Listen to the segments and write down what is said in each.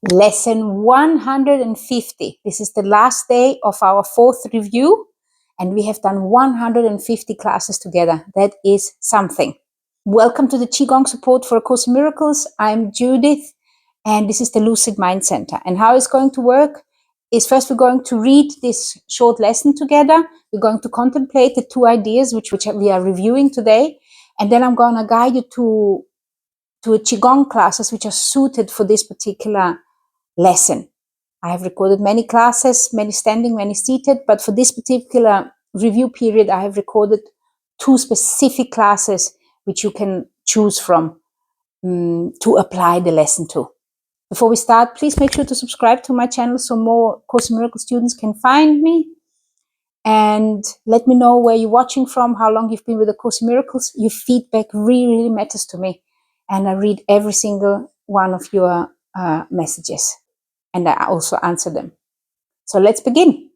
Lesson 150. This is the last day of our 4th review, and we have done 150 classes together. That is something. Welcome to the Qigong Support for A Course in Miracles. I'm Judith, and this is the Lucid Mind Center. And how it's going to work is first we're going to read this short lesson together. We're going to contemplate the 2 ideas which we are reviewing today. And then I'm going to guide you to a Qigong classes which are suited for this particular lesson. I have recorded many classes, many standing, many seated, but for this particular review period, I have recorded 2 specific classes which you can choose from to apply the lesson to. Before we start, please make sure to subscribe to my channel so more Course in Miracles students can find me. And let me know where you're watching from, how long you've been with the Course in Miracles. Your feedback really, really matters to me. And I read every single one of your messages. And I also answer them. So let's begin.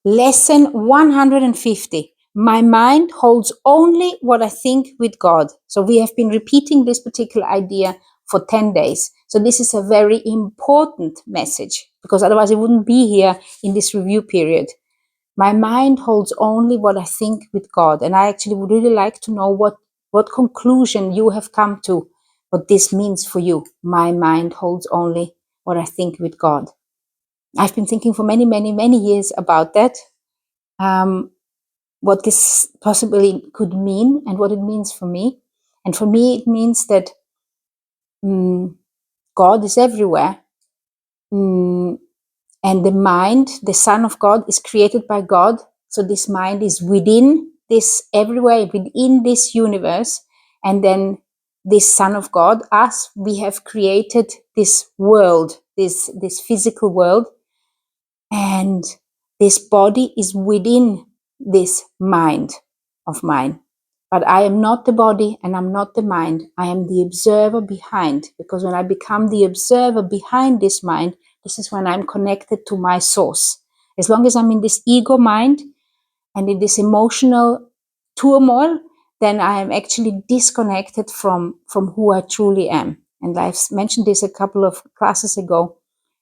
Lesson 150. My mind holds only what I think with God. So we have been repeating this particular idea for 10 days. So this is a very important message, because otherwise it wouldn't be here in this review period. My mind holds only what I think with God. And I actually would really like to know what conclusion you have come to, what this means for you. My mind holds only what I think with God. I've been thinking for many, many, many years about that, what this possibly could mean and what it means for me. And for me, it means that God is everywhere. And the mind, the Son of God, is created by God. So this mind is within this, everywhere, within this universe. And then this Son of God, us, we have created this world, this physical world. And this body is within this mind of mine. But I am not the body and I'm not the mind. I am the observer behind. Because when I become the observer behind this mind, this is when I'm connected to my source. As long as I'm in this ego mind and in this emotional turmoil, then I am actually disconnected from who I truly am. And I've mentioned this a couple of classes ago.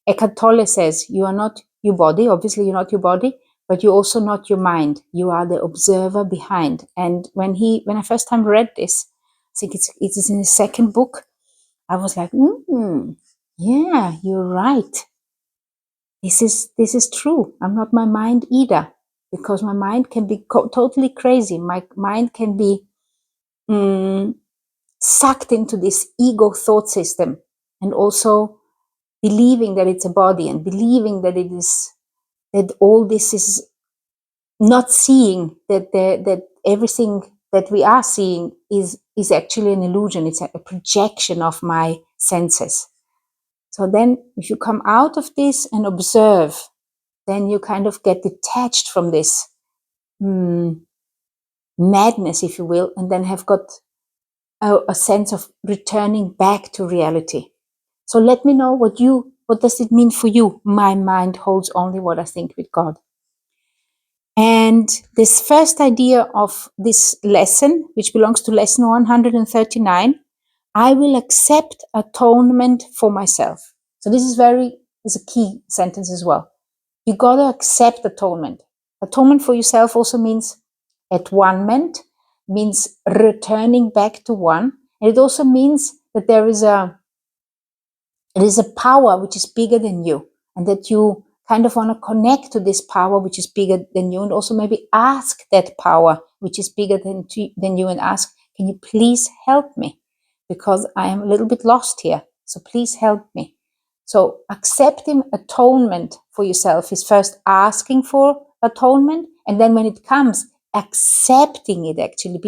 Eckhart Tolle says, you are not your body. Obviously, you're not your body, but you're also not your mind. You are the observer behind. And when I first time read this, I think it is in his 2nd book, I was like, yeah, you're right. This is true. I'm not my mind either, because my mind can be totally crazy. My mind can be sucked into this ego thought system, and also believing that it's a body and believing that that all this is not seeing that everything that we are seeing is actually an illusion. It's a projection of my senses. So then if you come out of this and observe, then you kind of get detached from this madness, if you will, and then have got a sense of returning back to reality. So let me know what does it mean for you? My mind holds only what I think with God. And this first idea of this lesson, which belongs to lesson 139, I will accept atonement for myself. So this is a key sentence as well. You got to accept atonement. Atonement for yourself also means at-one-ment, means returning back to one. And it also means that there is a power which is bigger than you, and that you kind of want to connect to this power which is bigger than you, and also maybe ask that power which is bigger than you, and ask, can you please help me? Because I am a little bit lost here. So please help me. So accepting atonement for yourself is first asking for atonement, and then when it comes, accepting it, actually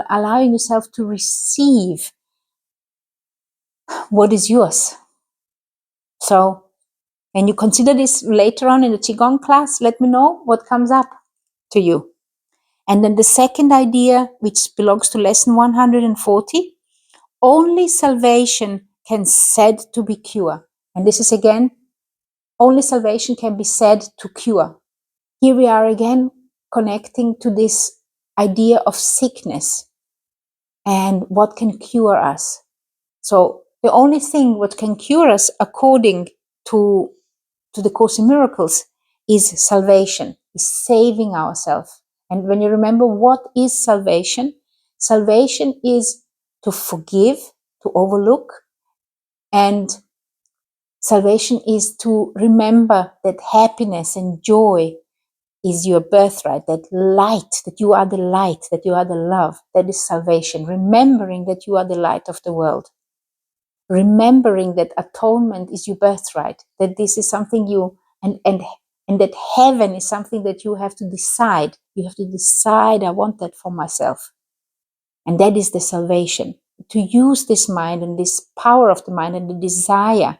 allowing yourself to receive what is yours. So when you consider this later on in the Qigong class, let me know what comes up to you. And then the second idea, which belongs to lesson 140, only salvation can said to be cure. And this is again, only salvation can be said to cure. Here we are again connecting to this idea of sickness and what can cure us. So the only thing what can cure us according to the Course in Miracles is salvation, is saving ourselves. And when you remember what is salvation, salvation is to forgive, to overlook, and salvation is to remember that happiness and joy is your birthright, that light, that you are the light, that you are the love. That is salvation. Remembering that you are the light of the world. Remembering that atonement is your birthright, that this is something you, and that heaven is something that you have to decide. You have to decide, I want that for myself. And that is the salvation. To use this mind and this power of the mind and the desire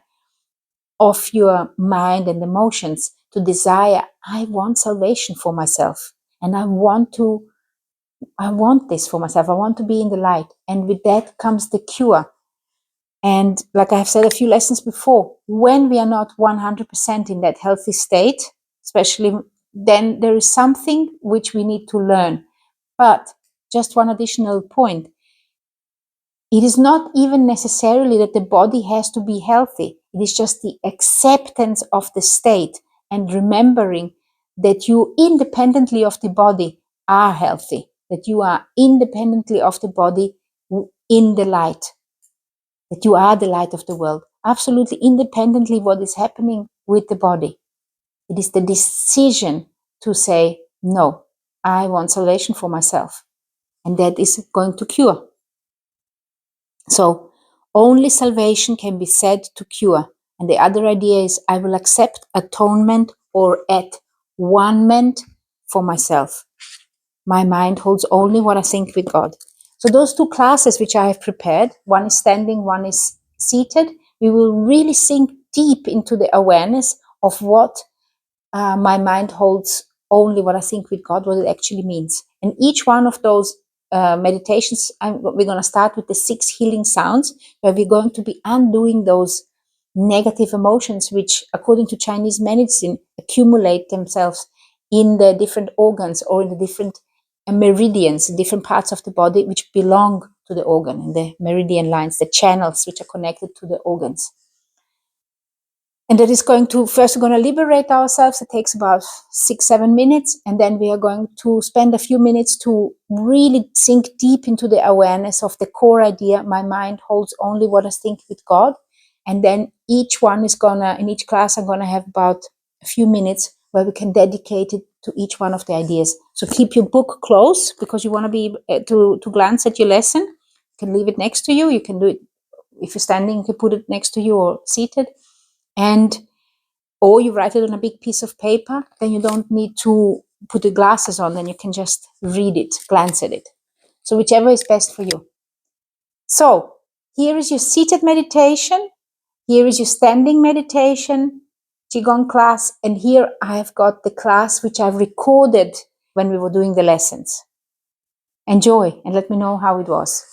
of your mind and emotions to desire, I want salvation for myself. And I want this for myself. I want to be in the light. And with that comes the cure. And like I have said a few lessons before, when we are not 100% in that healthy state, especially, then there is something which we need to learn. But just one additional point. It is not even necessarily that the body has to be healthy. It is just the acceptance of the state and remembering that you, independently of the body, are healthy, that you are independently of the body in the light, that you are the light of the world, absolutely independently what is happening with the body. It is the decision to say, no, I want salvation for myself. And that is going to cure. So only salvation can be said to cure. And the other idea is I will accept atonement or at-one-ment for myself. My mind holds only what I think with God. So those two classes which I have prepared, one is standing, one is seated, we will really sink deep into the awareness of what my mind holds only what I think with God, what it actually means. And each one of those meditations, we're going to start with the 6 healing sounds, where we're going to be undoing those negative emotions, which, according to Chinese medicine, accumulate themselves in the different organs or in the different meridians, different parts of the body which belong to the organ, and the meridian lines, the channels which are connected to the organs. And that is going to, first we're going to liberate ourselves. It takes about 6-7 minutes. And then we are going to spend a few minutes to really sink deep into the awareness of the core idea. My mind holds only what I think with God. And then each one is in each class, I'm going to have about a few minutes where we can dedicate it to each one of the ideas. So keep your book close, because you want to be to glance at your lesson. You can leave it next to you. You can do it if you're standing, you can put it next to you or seated. Or you write it on a big piece of paper, then you don't need to put the glasses on, then you can just read it, glance at it. So whichever is best for you. So here is your seated meditation. Here is your standing meditation, Qigong class. And here I've got the class which I've recorded when we were doing the lessons. Enjoy and let me know how it was.